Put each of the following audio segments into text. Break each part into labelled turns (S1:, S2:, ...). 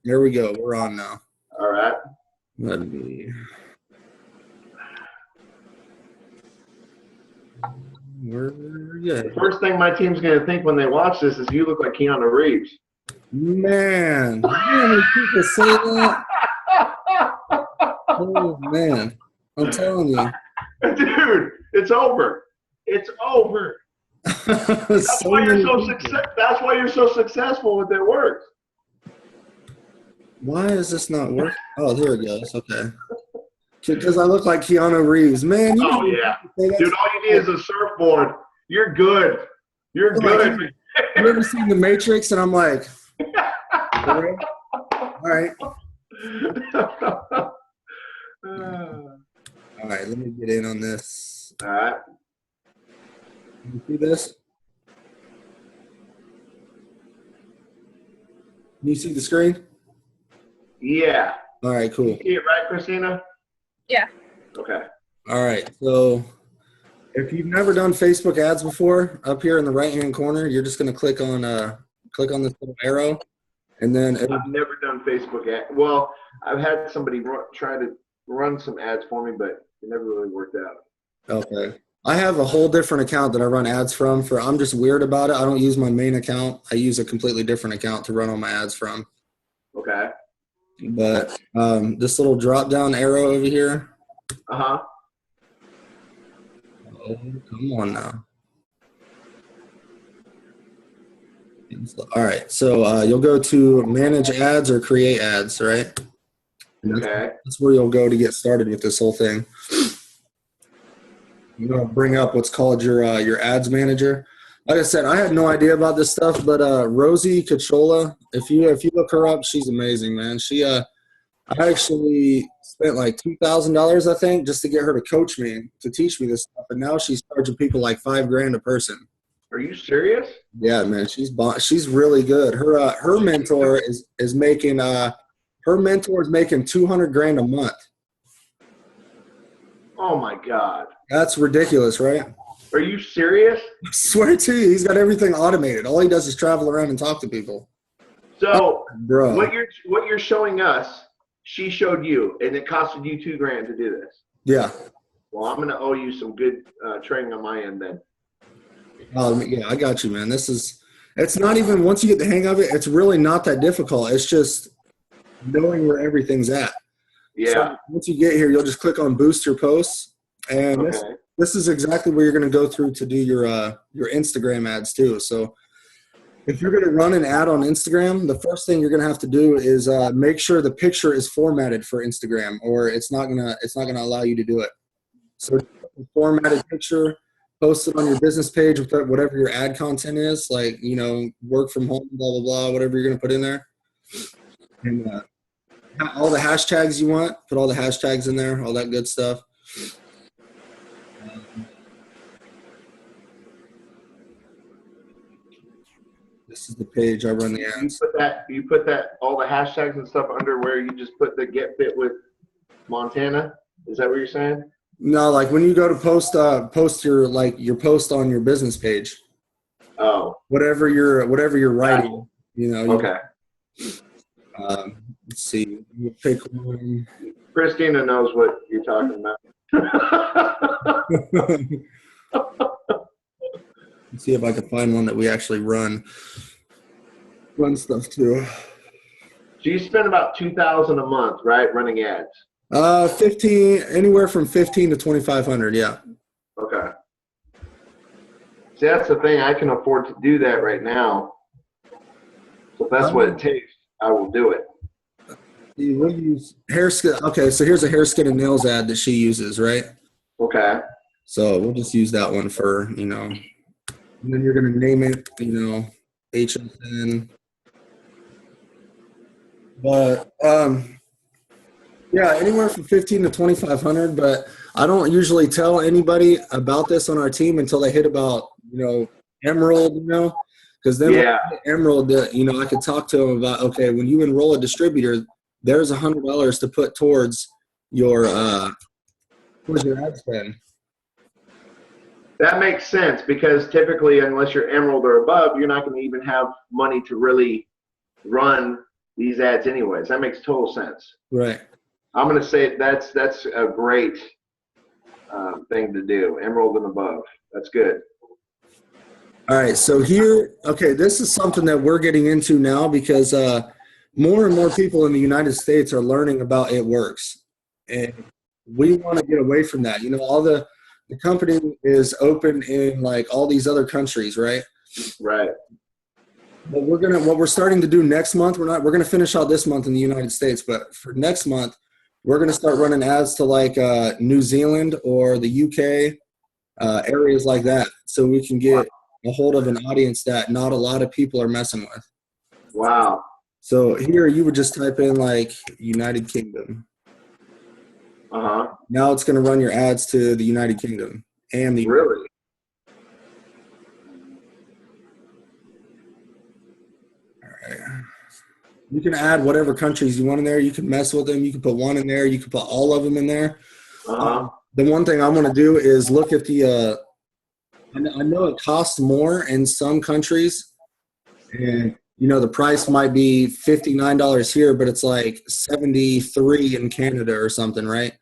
S1: Here we go. We're on now.
S2: All right.
S1: Let me.
S2: The first thing my team's going to think when they watch this is you look like Keanu Reeves.
S1: Man, how many people say that? Oh, man. I'm telling you.
S2: Dude, it's over. It's over. That's why you're so successful with their work.
S1: Why is this not working? Oh, here it goes. Okay. Because I look like Keanu Reeves. Man.
S2: Oh, yeah. Dude, all you need is a surfboard. You're good. You're good.
S1: You ever seen The Matrix? And I'm like, all right. All right, let me get in on this.
S2: All right.
S1: You see this? Can you see the screen?
S2: Yeah.
S1: All right, cool.
S2: You see it right, Christina?
S3: Yeah.
S2: Okay.
S1: All right, so if you've never done Facebook ads before, up here in the right-hand corner, you're just going to click on this little arrow, and then
S2: I've never done Facebook ads. Well, I've had somebody try to run some ads for me, but it never really worked out.
S1: Okay. I have a whole different account that I run ads from. I'm just weird about it. I don't use my main account. I use a completely different account to run all my ads from.
S2: Okay.
S1: But this little drop-down arrow over here.
S2: Uh-huh.
S1: Oh, come on now. All right, so you'll go to manage ads or create ads, right?
S2: Okay.
S1: That's where you'll go to get started with this whole thing. You're going to bring up what's called your ads manager. Like I said, I had no idea about this stuff, but Rosie Cachola, if you look her up, she's amazing, man. I actually spent like $2,000, I think, just to get her to coach me, to teach me this stuff, and now she's charging people like $5,000 a person.
S2: Are you serious?
S1: Yeah, man, she's really good. Her mentor is making $200,000 a month.
S2: Oh my God.
S1: That's ridiculous, right?
S2: Are you serious?
S1: I swear to you, he's got everything automated. All he does is travel around and talk to people.
S2: So,
S1: bro,
S2: what you're showing us, she showed you, and it costed you $2,000 to do this.
S1: Yeah.
S2: Well, I'm going to owe you some good training on my end then.
S1: Yeah, I got you, man. It's not even, once you get the hang of it, it's really not that difficult. It's just knowing where everything's at.
S2: Yeah.
S1: So once you get here, you'll just click on boost your posts. And this is exactly where you're going to go through to do your Instagram ads too. So if you're going to run an ad on Instagram, the first thing you're going to have to do is make sure the picture is formatted for Instagram, or it's not gonna allow you to do it. So formatted picture, post it on your business page with whatever your ad content is, like, work from home, blah, blah, blah, whatever you're going to put in there. And all the hashtags you want, put all the hashtags in there, all that good stuff. This is the page I run the ads.
S2: You put that all the hashtags and stuff under where you just put the Get Fit with Montana? Is that what you're saying?
S1: No, like when you go to post your post on your business page.
S2: Oh.
S1: Whatever you're writing,
S2: Okay.
S1: Let's see. You pick one.
S2: Christina knows what you're talking about.
S1: Let's see if I can find one that we actually run stuff too.
S2: So you spend about $2,000 a month, right, running ads?
S1: 15, anywhere from 15 to 2,500. Yeah.
S2: Okay. See, that's the thing. I can afford to do that right now. So if that's what it takes, I will do it.
S1: We'll use hair skin. Okay, so here's a hair, skin, and nails ad that she uses, right?
S2: Okay.
S1: So we'll just use that one for, and then you're going to name it, HSN. But, yeah, anywhere from 15 to 2,500, but I don't usually tell anybody about this on our team until they hit about, Emerald, because then Emerald, I could talk to them about, okay, when you enroll a distributor, there's $100 to put towards your ad spend.
S2: That makes sense, because typically, unless you're Emerald or above, you're not going to even have money to really run these ads anyways. That makes total sense.
S1: Right.
S2: I'm going to say that's a great thing to do. Emerald and above. That's good.
S1: All right. So here, okay, this is something that we're getting into now because more and more people in the United States are learning about It Works. And we want to get away from that. You know, all the company is open in like all these other countries, right?
S2: Right.
S1: But what we're starting to do next month, we're going to finish out this month in the United States, but for next month, we're going to start running ads to like New Zealand or the UK, areas like that. So we can get a hold of an audience that not a lot of people are messing with.
S2: Wow.
S1: So here you would just type in like United Kingdom.
S2: Uh-huh.
S1: Now it's going to run your ads to the United Kingdom and the
S2: Really?
S1: You can add whatever countries you want in there. You can mess with them. You can put one in there. You can put all of them in there. The one thing I'm going to do is look at the I know it costs more in some countries. And, you know, the price might be $59 here, but it's like $73 in Canada or something, right?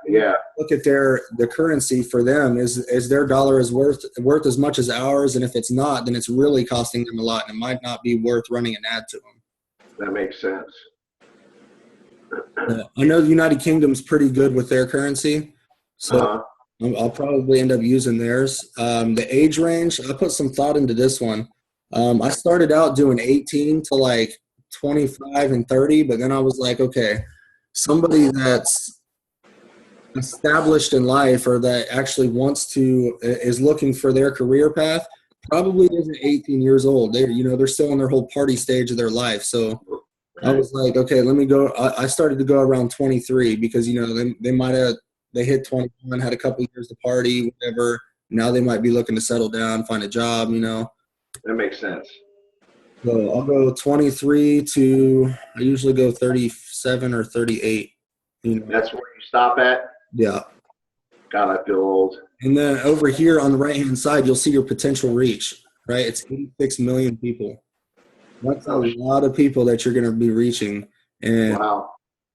S2: Yeah.
S1: Look at the currency for them. Is their dollar is worth as much as ours? And if it's not, then it's really costing them a lot. And it might not be worth running an ad to them.
S2: That makes sense.
S1: I know the United Kingdom's pretty good with their currency, so I'll probably end up using theirs. The age range, I put some thought into this one. I started out doing 18 to like 25 and 30, but then I was like, okay, somebody that's established in life or that actually is looking for their career path probably isn't 18 years old. They're still in their whole party stage of their life. So I was like, okay, let me go. I started to go around 23 because, you know, they hit 21, had a couple years to party, whatever. Now they might be looking to settle down, find a job, you know.
S2: That makes sense.
S1: So I'll go 23 to, I usually go 37 or 38. You know.
S2: That's where you stop at?
S1: Yeah.
S2: God, I feel old.
S1: And then over here on the right-hand side, you'll see your potential reach, right? It's 86 million people. That's a lot of people that you're going to be reaching. And
S2: wow.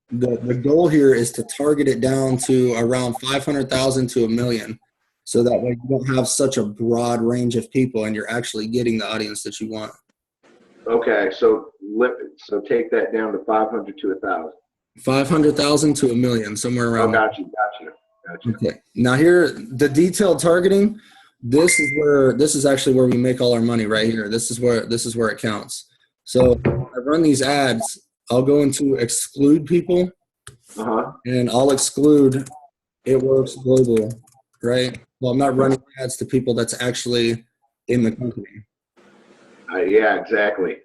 S1: The goal here is to target it down to around 500,000 to 1 million. So that way you don't have such a broad range of people and you're actually getting the audience that you want.
S2: Okay, so take that down to 500 to 1,000.
S1: 500,000 to 1 million, somewhere around.
S2: Oh, got you.
S1: Okay. Now here, the detailed targeting, this is actually where we make all our money right here. This is where it counts. So I run these ads, I'll go into exclude people, and I'll exclude It Works Global, right? Well, I'm not running ads to people that's actually in the company.
S2: Yeah, exactly.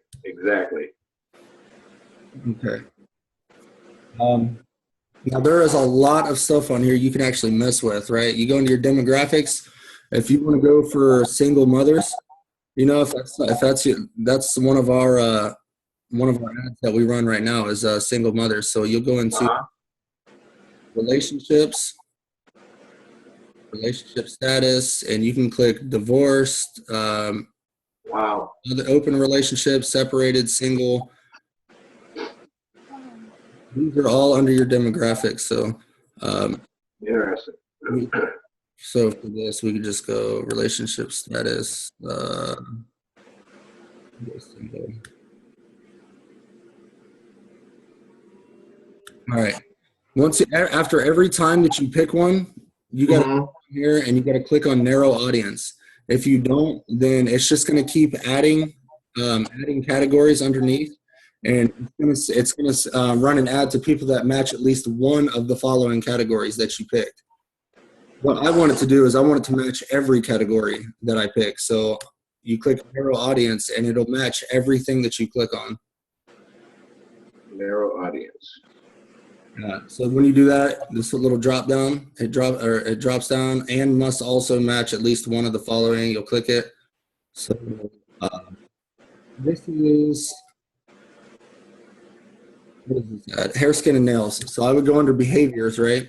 S1: Okay. Now there is a lot of stuff on here you can actually mess with, right? You go into your demographics. If you want to go for single mothers, you know, that's one of our ads that we run right now is single mothers. So you'll go into relationship status, and you can click divorced,
S2: wow,
S1: other open relationships, separated, single. These are all under your demographics. So,
S2: interesting.
S1: So for this, we could just go relationship status. All right. After every time that you pick one, you got to come here and you got to click on narrow audience. If you don't, then it's just going to keep adding categories underneath, and it's going to run an ad to people that match at least one of the following categories that you picked. What I want it to do is I want it to match every category that I pick. So you click narrow audience, and it'll match everything that you click on.
S2: Narrow audience.
S1: So when you do that, this little drop down, it drops down and must also match at least one of the following. You'll click it. So this is hair, skin, and nails. So I would go under behaviors, right?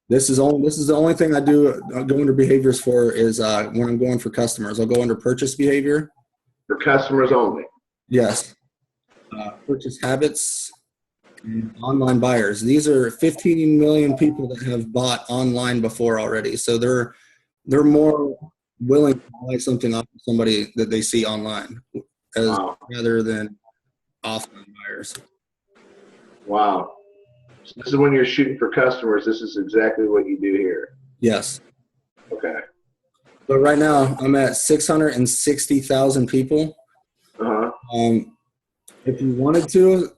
S1: This is the only thing I do go under behaviors for is when I'm going for customers. I'll go under purchase behavior.
S2: For customers only.
S1: Yes. purchase habits, and online buyers. These are 15 million people that have bought online before already. So they're more willing to buy something off of somebody that they see online rather than offline buyers.
S2: Wow. So this is when you're shooting for customers. This is exactly what you do here.
S1: Yes.
S2: Okay.
S1: But right now I'm at 660,000 people. If you wanted to,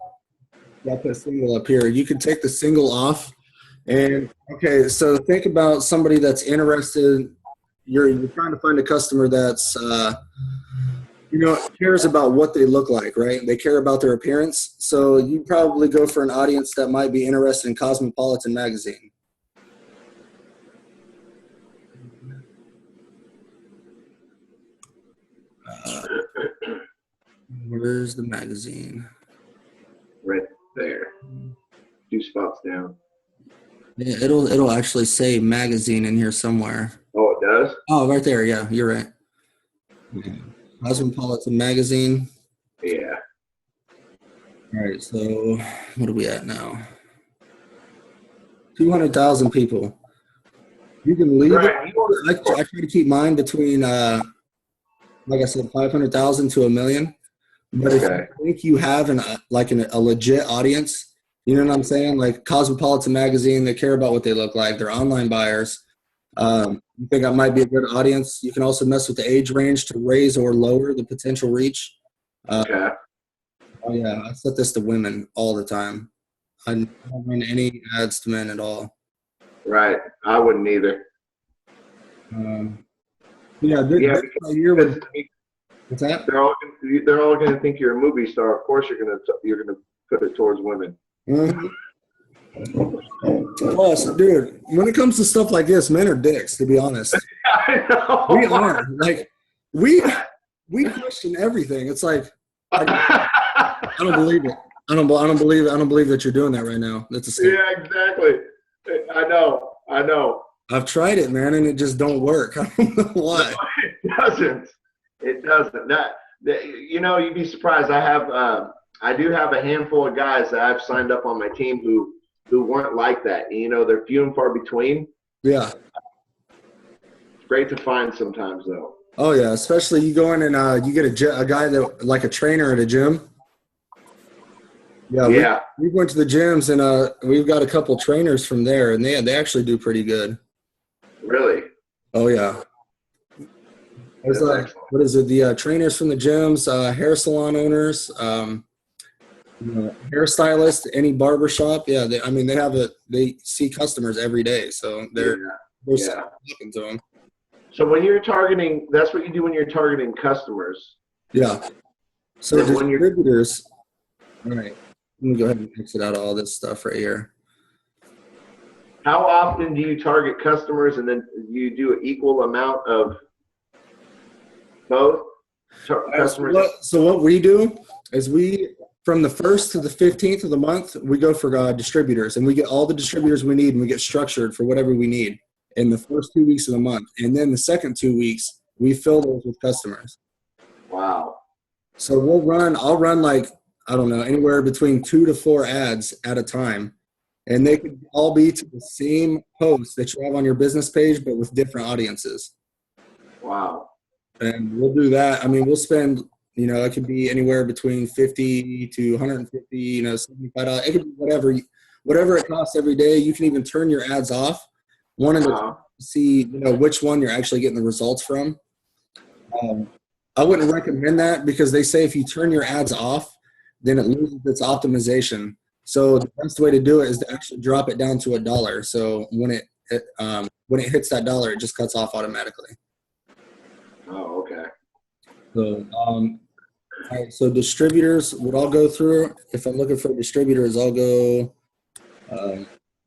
S1: I'll put a single up here. You could take the single off. And okay, so think about somebody that's interested. You're trying to find a customer that's cares about what they look like, right? They care about their appearance. So you probably go for an audience that might be interested in Cosmopolitan magazine. Where's the magazine?
S2: Right there. 2 spots down.
S1: Yeah, it'll actually say magazine in here somewhere.
S2: Oh, it does?
S1: Oh, right there. Yeah, you're right. Yeah. Cosmopolitan magazine.
S2: Yeah.
S1: All right, so what are we at now? 200,000 people. You can leave
S2: right.
S1: it. I try to keep mine between, like I said, 500,000 to 1 million. But if you think you have a legit audience, you know what I'm saying? Like Cosmopolitan magazine, they care about what they look like. They're online buyers. You think I might be a good audience? You can also mess with the age range to raise or lower the potential reach. Oh yeah, I set this to women all the time. I don't run any ads to men at all.
S2: Right, I wouldn't either.
S1: What's that?
S2: They're all going to think you're a movie star. Of course, you're going to put it towards women.
S1: Mm-hmm. Plus, dude, when it comes to stuff like this, men are dicks. To be honest,
S2: I know.
S1: We are like we question everything. It's like I don't believe it. I don't believe it. I don't believe that you're doing that right now. That's a scam.
S2: Yeah, exactly. I know.
S1: I've tried it, man, and it just don't work. I don't know why.
S2: No, it doesn't. You'd be surprised. I do have a handful of guys that I've signed up on my team who weren't like that. They're few and far between.
S1: Yeah.
S2: It's great to find sometimes, though.
S1: Oh yeah, especially you go in and you get a guy that like a trainer at a gym. Yeah. We went to the gyms and we've got a couple trainers from there, and they actually do pretty good.
S2: Really?
S1: Oh yeah. There's what is it? The trainers from the gyms, hair salon owners, hairstylist, any barber shop. Yeah, they see customers every day, so they're talking to them.
S2: So when you're targeting, that's what you do when you're targeting customers.
S1: Yeah. So distributors. All right. Let me go ahead and exit out all this stuff right here.
S2: How often do you target customers, and then you do an equal amount of both customers?
S1: So what we do is from the 1st to the 15th of the month, we go for distributors, and we get all the distributors we need, and we get structured for whatever we need in the first 2 weeks of the month. And then the second 2 weeks, we fill those with customers.
S2: Wow.
S1: So I'll run like, I don't know, anywhere between 2 to 4 ads at a time. And they could all be to the same post that you have on your business page, but with different audiences.
S2: Wow.
S1: And we'll do that. I mean, we'll spend, it could be anywhere between 50 to 150, $75. It could be whatever it costs every day. You can even turn your ads off. Wanting to see, which one you're actually getting the results from. I wouldn't recommend that because they say if you turn your ads off, then it loses its optimization. So the best way to do it is to actually drop it down to $1. So when it hits that $1, it just cuts off automatically.
S2: Oh, okay.
S1: So, all right, so distributors, what I'll go through, if I'm looking for distributors, I'll go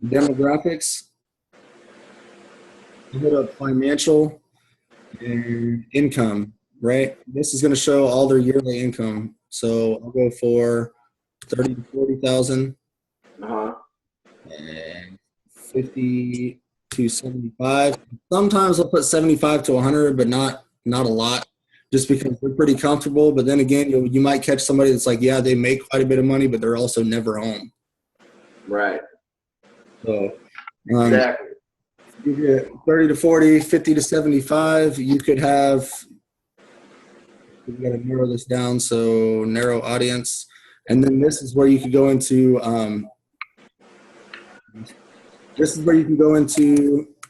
S1: demographics. I'll hit up financial and income, right? This is going to show all their yearly income. So I'll go for 30 to 40,000. And 50 to 75. Sometimes I'll put 75 to 100, but not a lot. just because they're pretty comfortable. But then again, you might catch somebody that's like, yeah, they make quite a bit of money, but they're also never home.
S2: Right.
S1: So
S2: Exactly.
S1: you get 30 to 40, 50 to 75. You could have, we've got to narrow this down. So narrow audience. And then this is where you could go into,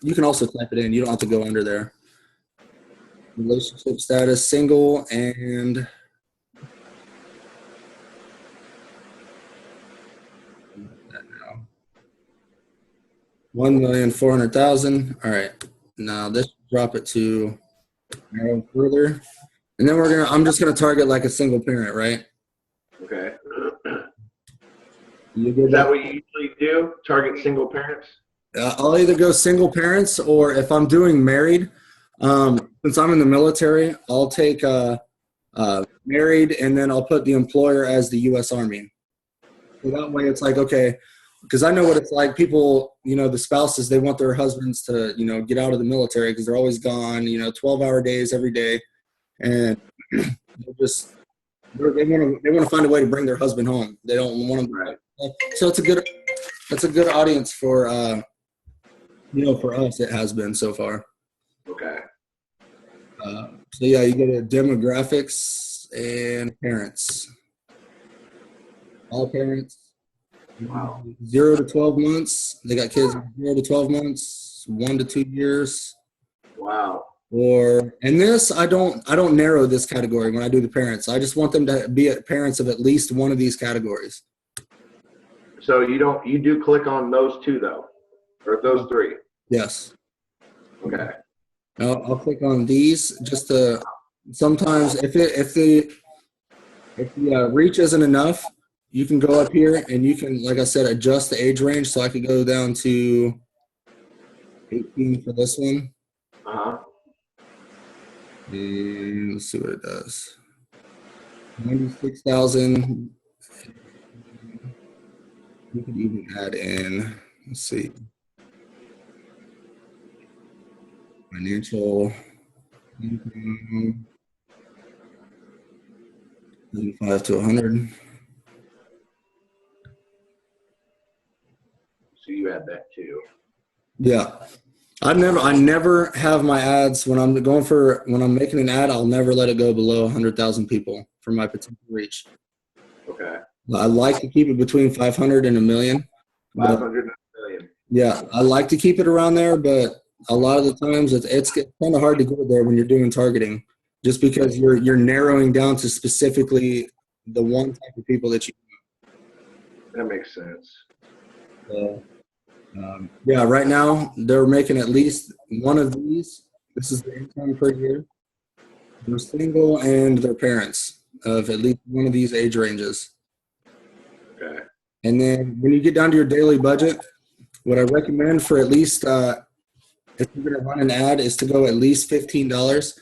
S1: you can also type it in. You don't have to go under there. Relationship status, single, and 1,400,000. All right. Now this drop it to narrow further. And then I'm just gonna target like a single parent, right?
S2: Okay.
S1: Is
S2: that what you usually do? Target single parents?
S1: I'll either go single parents, or if I'm doing married, since I'm in the military, I'll take married, and then I'll put the employer as the U.S. Army. So that way it's like, okay, because I know what it's like. People, the spouses, they want their husbands to, get out of the military because they're always gone, 12-hour days every day. And they want to find a way to bring their husband home. They don't want them.
S2: Right.
S1: So it's a good audience for, for us, it has been so far.
S2: Okay.
S1: So yeah, you go to demographics and parents. All parents.
S2: Wow.
S1: 0 to 12 months. They got kids 0 to 12 months, 1 to 2 years.
S2: Wow.
S1: And this, I don't narrow this category when I do the parents. I just want them to be parents of at least one of these categories.
S2: So you do click on those two though, or those three?
S1: Yes.
S2: Okay.
S1: I'll click on these just to, sometimes if the reach isn't enough, you can go up here and you can, like I said, adjust the age range. So I could go down to 18 for this one.
S2: Uh-huh.
S1: And let's see what it does. 96,000. We could even add in, let's see, financial income, 75 to 100.
S2: So you add that too.
S1: Yeah. I never have my ads when I'm making an ad, I'll never let it go below 100,000 people for my potential reach.
S2: Okay.
S1: I like to keep it between 500 and a million.
S2: 500 and a million.
S1: Yeah, I like to keep it around there, but a lot of the times it's kind of hard to go there when you're doing targeting, just because you're narrowing down to specifically the one type of people that you want.
S2: That makes sense.
S1: Yeah, right now they're making at least one of these. This is the income per year. They're single and their parents of at least one of these age ranges.
S2: Okay.
S1: And then when you get down to your daily budget, what I recommend for at least if you're going to run an ad is to go at least $15.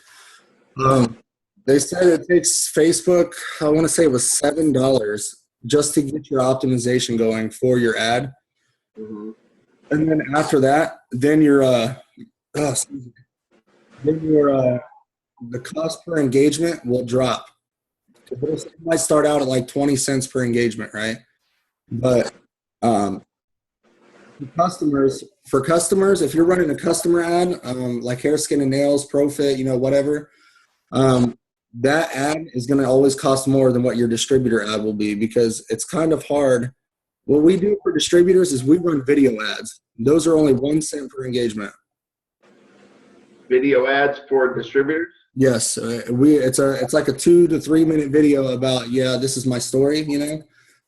S1: They said it takes Facebook, I want to say it was $7 just to get your optimization going for your ad.
S2: Mm-hmm.
S1: And then after that, then the cost per engagement will drop. It might start out at like 20 cents per engagement, right? But for customers, if you're running a customer ad, like hair, skin, and nails, ProFit, whatever, that ad is going to always cost more than what your distributor ad will be, because it's kind of hard. What we do for distributors is we run video ads. Those are only 1 cent per engagement.
S2: Video ads for distributors?
S1: Yes, it's like a 2 to 3 minute video about, this is my story,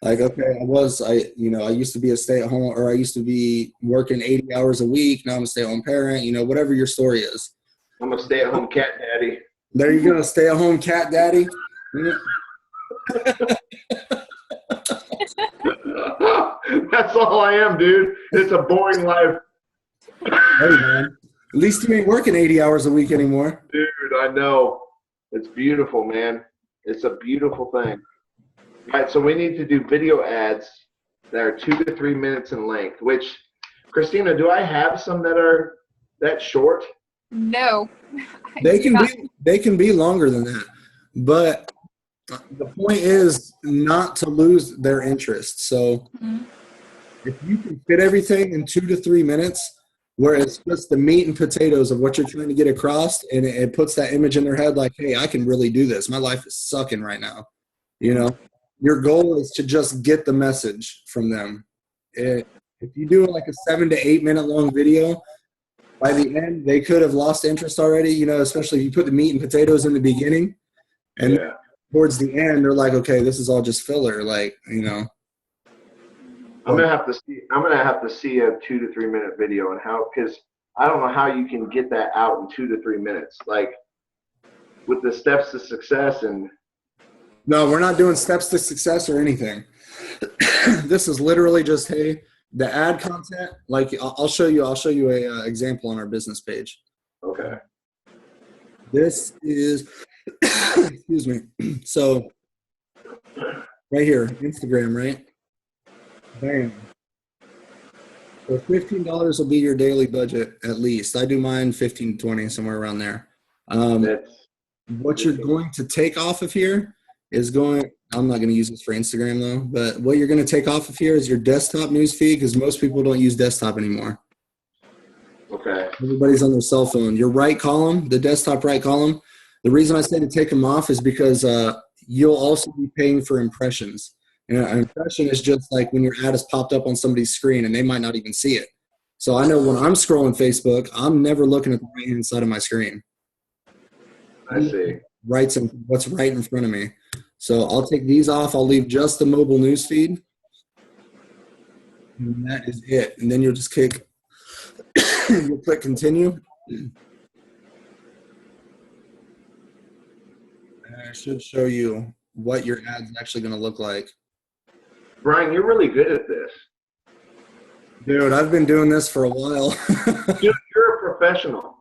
S1: like, okay, I used to be a stay-at-home, or I used to be working 80 hours a week. Now I'm a stay-at-home parent, whatever your story is.
S2: I'm a stay-at-home cat daddy.
S1: There you go, stay-at-home cat daddy.
S2: That's all I am, dude. It's a boring life.
S1: Hey, man. At least you ain't working 80 hours a week anymore.
S2: Dude, I know. It's beautiful, man. It's a beautiful thing. All right, so we need to do video ads that are 2 to 3 minutes in length, which, Christina, do I have some that are that short?
S3: No.
S1: They can be longer than that. But the point is not to lose their interest. So if you can fit everything in 2 to 3 minutes, where it's just the meat and potatoes of what you're trying to get across, and it puts that image in their head like, hey, I can really do this. My life is sucking right now. You know, your goal is to just get the message from them. If you do like a 7 to 8 minute long video, by the end, they could have lost interest already, you know, especially if you put the meat and potatoes in the beginning. And towards the end, they're like, okay, this is all just filler. Like, you know.
S2: I'm gonna have to see a 2 to 3 minute video and how, because I don't know how you can get that out in 2 to 3 minutes, like with the steps to success. And
S1: no, we're not doing steps to success or anything. This is literally just, hey, the ad content. Like I'll show you a example on our business page.
S2: Okay.
S1: This is excuse me. So right here, Instagram, right? Bam. So $15 will be your daily budget at least. I do mine 15 to 20, somewhere around there. What you're going to take off of here is I'm not going to use this for Instagram though, but what you're going to take off of here is your desktop news feed, because most people don't use desktop anymore.
S2: Okay.
S1: Everybody's on their cell phone. Your right column, the desktop right column, the reason I say to take them off is because you'll also be paying for impressions. And an impression is just like when your ad has popped up on somebody's screen and they might not even see it. So I know when I'm scrolling Facebook, I'm never looking at the right-hand side of my screen.
S2: I see.
S1: What's right in front of me. So I'll take these off. I'll leave just the mobile news feed. And that is it. And then you'll just you'll click continue. And I should show you what your ad's actually going to look like.
S2: Brian, you're really good at this.
S1: Dude, I've been doing this for a while.
S2: Dude, you're a professional.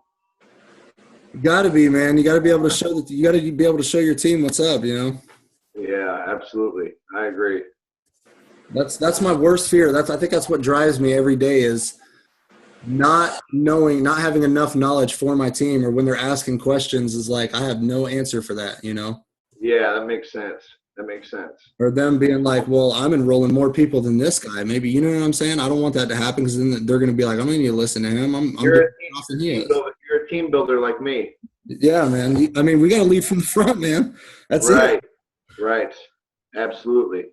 S1: You got to be, man. You got to be able to show that. You got to be able to show your team what's up, you know?
S2: Yeah, absolutely. I agree.
S1: That's my worst fear. I think that's what drives me every day is not having enough knowledge for my team, or when they're asking questions is like, I have no answer for that, you know?
S2: Yeah, that makes sense.
S1: Or them being like, well, I'm enrolling more people than this guy. Maybe, you know what I'm saying? I don't want that to happen, because then they're going to be like, I don't need to listen to him.
S2: You're a team builder like me.
S1: Yeah, man. I mean, we got to lead from the front, man. That's it.
S2: Right. Absolutely.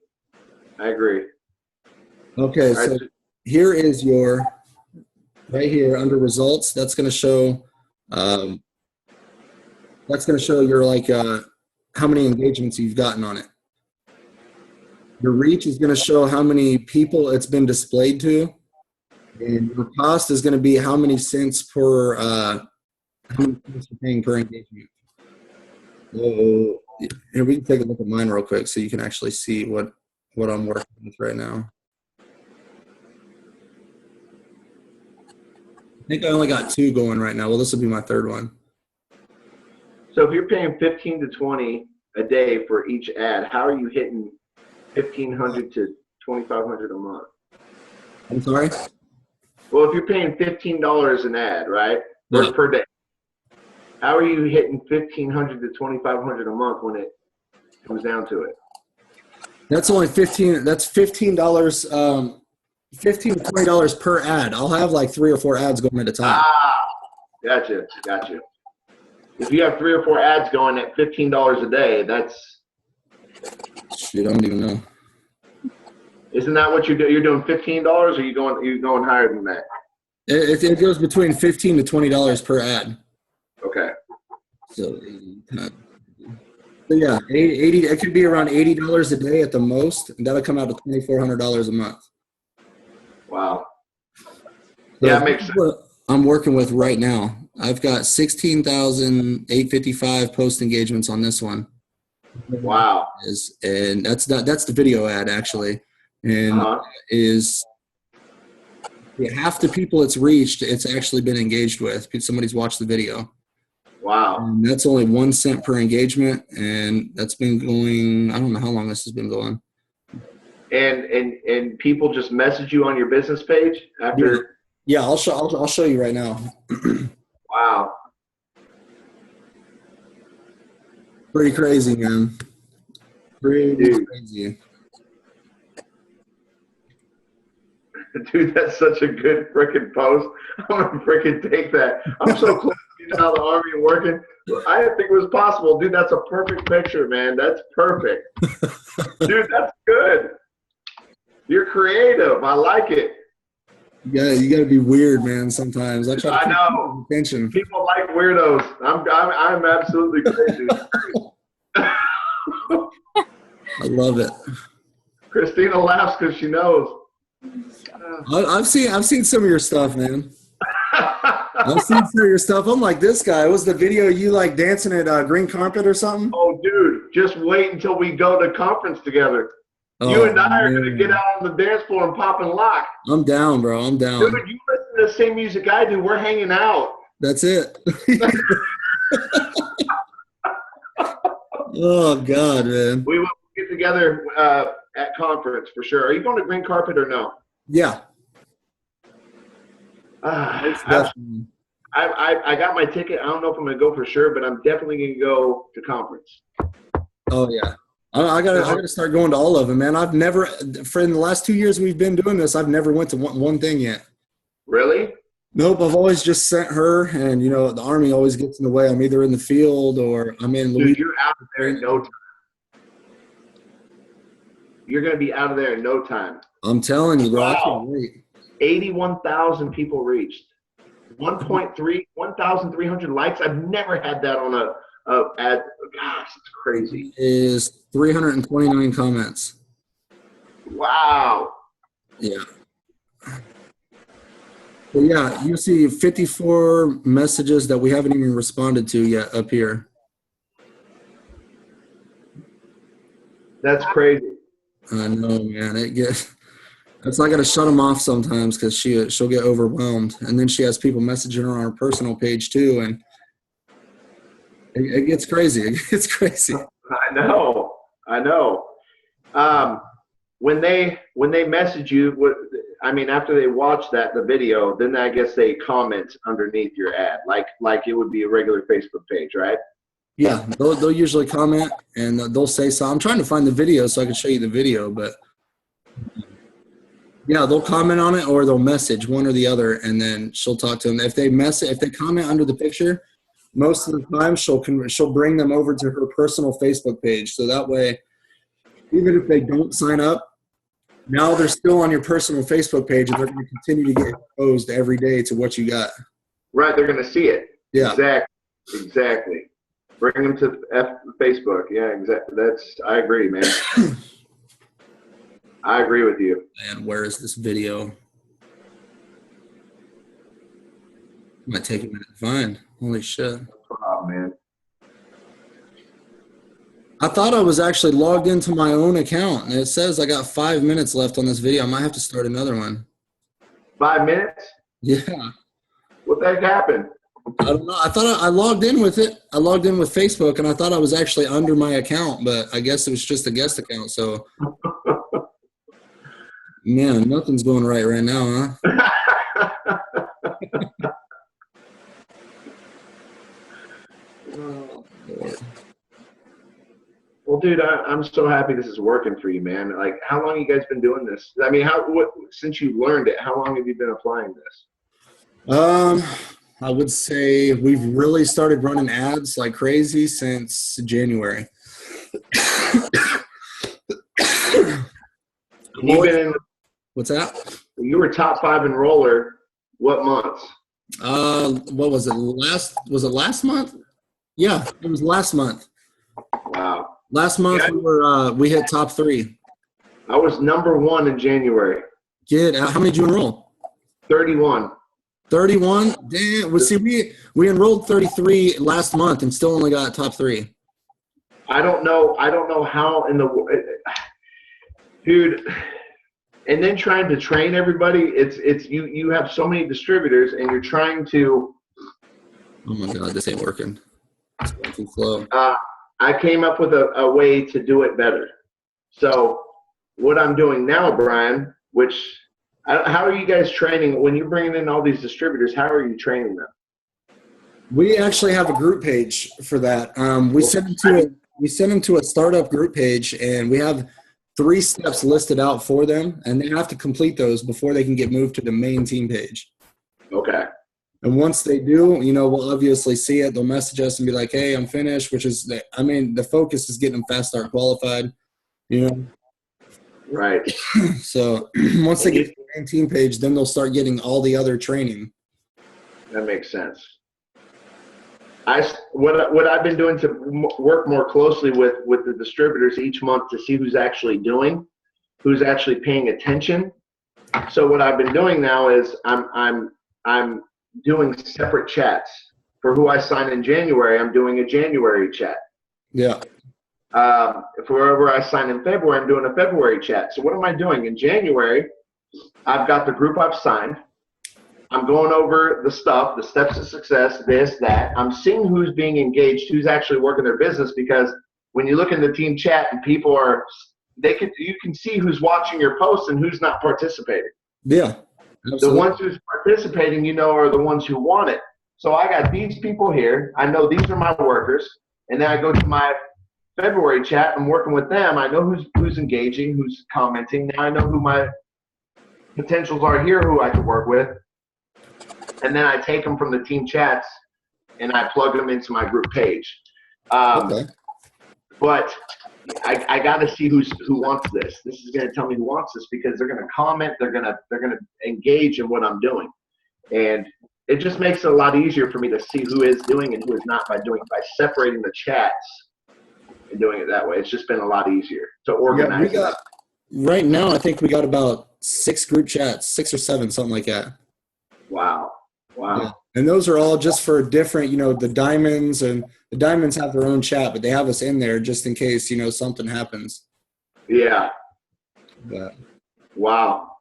S2: I agree.
S1: Okay, so here is right here under results. That's going to show your like how many engagements you've gotten on it. Your reach is going to show how many people it's been displayed to, and your cost is going to be how many cents per how many cents you're paying per engagement. So here, we can take a look at mine real quick so you can actually see what I'm working with right now. I think I only got 2 going right now. Well, this will be my 3rd one.
S2: So if you're paying 15 to 20 a day for each ad, how are you hitting 1,500 to 2,500 a month?
S1: I'm sorry?
S2: Well, if you're paying $15 an ad, right, per day, how are you hitting 1,500 to 2,500 a month when it comes down to it?
S1: That's only $15. That's $15. $15 to $20 per ad. I'll have like 3 or 4 ads going at a time.
S2: Gotcha. If you have 3 or 4 ads going at $15 a day, that's.
S1: Shit, I don't even know.
S2: Isn't that what you do? You're doing $15, or you're going higher than that?
S1: It goes between $15 to $20 per ad.
S2: Okay.
S1: So yeah, 80. It could be around $80 a day at the most, and that'll come out to $2,400 a month.
S2: Wow.
S1: So
S2: yeah, it makes sense.
S1: What I'm working with right now. I've got 16,855 post engagements on this one.
S2: Wow.
S1: And that's the video ad actually, and is half the people it's reached. It's actually been engaged with. Somebody's watched the video.
S2: Wow.
S1: And that's only 1 cent per engagement, and that's been going. I don't know how long this has been going.
S2: And people just message you on your business page after.
S1: Yeah, I'll show you right now.
S2: Wow.
S1: Pretty crazy, man. Pretty crazy.
S2: Dude, that's such a good freaking post. I'm gonna freaking take that. I'm so close to you now, the Army and working. I didn't think it was possible. Dude, that's a perfect picture, man. That's perfect. Dude, that's good. You're creative. I like it.
S1: Yeah, you gotta be weird, man. Sometimes I try to keep
S2: know.
S1: attention.
S2: People like weirdos. I'm absolutely crazy.
S1: I love it.
S2: Christina laughs because she knows.
S1: I've seen some of your stuff, man. I've seen some of your stuff. I'm like this guy. Was the video you like dancing at green carpet or something?
S2: Oh, dude, just wait until we go to conference together. You and I are going to get out on the dance floor and pop and lock.
S1: I'm down, bro. I'm down.
S2: Dude, you listen to the same music I do. We're hanging out.
S1: That's it. Oh, God, man.
S2: We will get together at conference for sure. Are you going to green carpet or no?
S1: Yeah.
S2: I got my ticket. I don't know if I'm going to go for sure, but I'm definitely going to go to conference.
S1: Oh, yeah. I gotta start going to all of them, man. I've never, for in the last 2 years we've been doing this, I've never went to one thing yet.
S2: Really?
S1: Nope. I've always just sent her, and the Army always gets in the way. I'm either in the field or I'm in Louisiana.
S2: Dude, you're out of there in no time. You're gonna be out of there in no time.
S1: I'm telling you, bro.
S2: Wow.
S1: I can't wait.
S2: 81,000 people reached. 1,300 likes. I've never had that on a ad. Gosh, it's crazy.
S1: Is 329 comments.
S2: Wow.
S1: Yeah. But yeah, you see 54 messages that we haven't even responded to yet up here.
S2: That's crazy.
S1: I know, man. It's like I gotta shut them off sometimes because she'll get overwhelmed, and then she has people messaging her on her personal page too, and it gets crazy. It gets crazy.
S2: I know. When they message you, after they watch the video, then I guess they comment underneath your ad, like it would be a regular Facebook page, right?
S1: Yeah, they'll usually comment and they'll say so. I'm trying to find the video so I can show you the video, but yeah, they'll comment on it or they'll message, one or the other, and then she'll talk to them. If they comment under the picture, most of the time she'll bring them over to her personal Facebook page. So that way, even if they don't sign up, now they're still on your personal Facebook page and they're going to continue to get exposed every day to what you got.
S2: Right, they're going to see it.
S1: Yeah.
S2: Exactly. Bring them to Facebook. Yeah, exactly. I agree, man. I agree with you.
S1: And where is this video? Might take a minute to find. Holy shit.
S2: Oh, man.
S1: I thought I was actually logged into my own account, and it says I got 5 minutes left on this video. I might have to start another one.
S2: 5 minutes?
S1: Yeah.
S2: What the heck happened?
S1: I don't know. I thought I logged in with it. I logged in with Facebook, and I thought I was actually under my account, but I guess it was just a guest account. So, man, nothing's going right now, huh?
S2: Well, dude, I'm so happy this is working for you, man. Like, how long have you guys been doing this? I mean, since you learned it, how long have you been applying this?
S1: I would say we've really started running ads like crazy since January. What's that?
S2: You were top 5 enroller. What months?
S1: What was it? Was it last month? Yeah, it was last month.
S2: Wow.
S1: Last month we hit top 3.
S2: I was number 1 in January.
S1: How many did you enroll?
S2: 31.
S1: 31? Damn. Well, see, we enrolled 33 last month and still only got top 3.
S2: I don't know how in the dude. And then trying to train everybody, it's you have so many distributors and you're trying to.
S1: Oh my God, this ain't working. It's going too slow.
S2: I came up with a way to do it better. So what I'm doing now, Brian, how are you guys training when you're bringing in all these distributors? How are you training them?
S1: We actually have a group page for that. We send them to we send them to a startup group page, and we have 3 steps listed out for them, and they have to complete those before they can get moved to the main team page.
S2: Okay.
S1: And once they do, we'll obviously see it. They'll message us and be like, "Hey, I'm finished," which is, the focus is getting them fast start qualified,
S2: Right.
S1: So once they get to the main team page, then they'll start getting all the other training.
S2: That makes sense. What I've been doing to work more closely with the distributors each month to see who's actually paying attention. So what I've been doing now is I'm doing separate chats for who I sign in January. I'm doing a January chat.
S1: Yeah.
S2: For whoever I sign in February, I'm doing a February chat. So what am I doing in January? I've got the group I've signed. I'm going over the stuff, the steps to success, this, that. I'm seeing who's being engaged, who's actually working their business, because when you look in the team chat and people you can see who's watching your posts and who's not participating.
S1: Yeah. Absolutely.
S2: The ones who's participating, are the ones who want it. So I got these people here. I know these are my workers. And then I go to my February chat. I'm working with them. I know who's engaging, who's commenting. Now I know who my potentials are here, who I can work with. And then I take them from the team chats and I plug them into my group page.
S1: Okay.
S2: But I got to see who wants this. This is going to tell me who wants this, because they're going to comment. They're going to engage in what I'm doing, and it just makes it a lot easier for me to see who is doing and who is not by separating the chats and doing it that way. It's just been a lot easier to organize.
S1: Right now, I think we got about 6 group chats, 6 or 7, something like that.
S2: Wow.
S1: Yeah. And those are all just for different, the diamonds, and the diamonds have their own chat, but they have us in there just in case, something happens.
S2: Yeah.
S1: But,
S2: wow.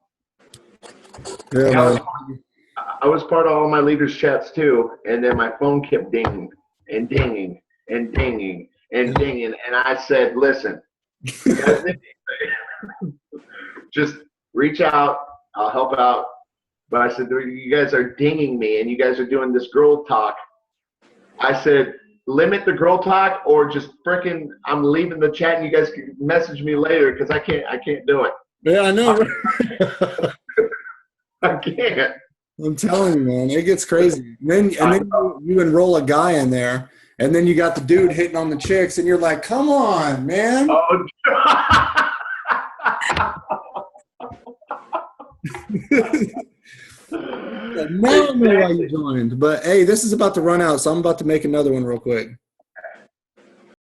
S1: Yeah,
S2: I was part of all my leaders' chats too, and then my phone kept dinging and dinging and dinging and dinging, and I said, "Listen, just reach out. I'll help out." But I said, "You guys are dinging me, and you guys are doing this girl talk." I said, "Limit the girl talk, or just frickin' I'm leaving the chat, and you guys can message me later, because I can't do it."
S1: Yeah, I know.
S2: I can't.
S1: I'm telling you, man, it gets crazy. And then you enroll a guy in there, and then you got the dude hitting on the chicks, and you're like, "Come on, man."
S2: Oh.
S1: Now I know why you joined. But hey, this is about to run out, so I'm about to make another one real quick.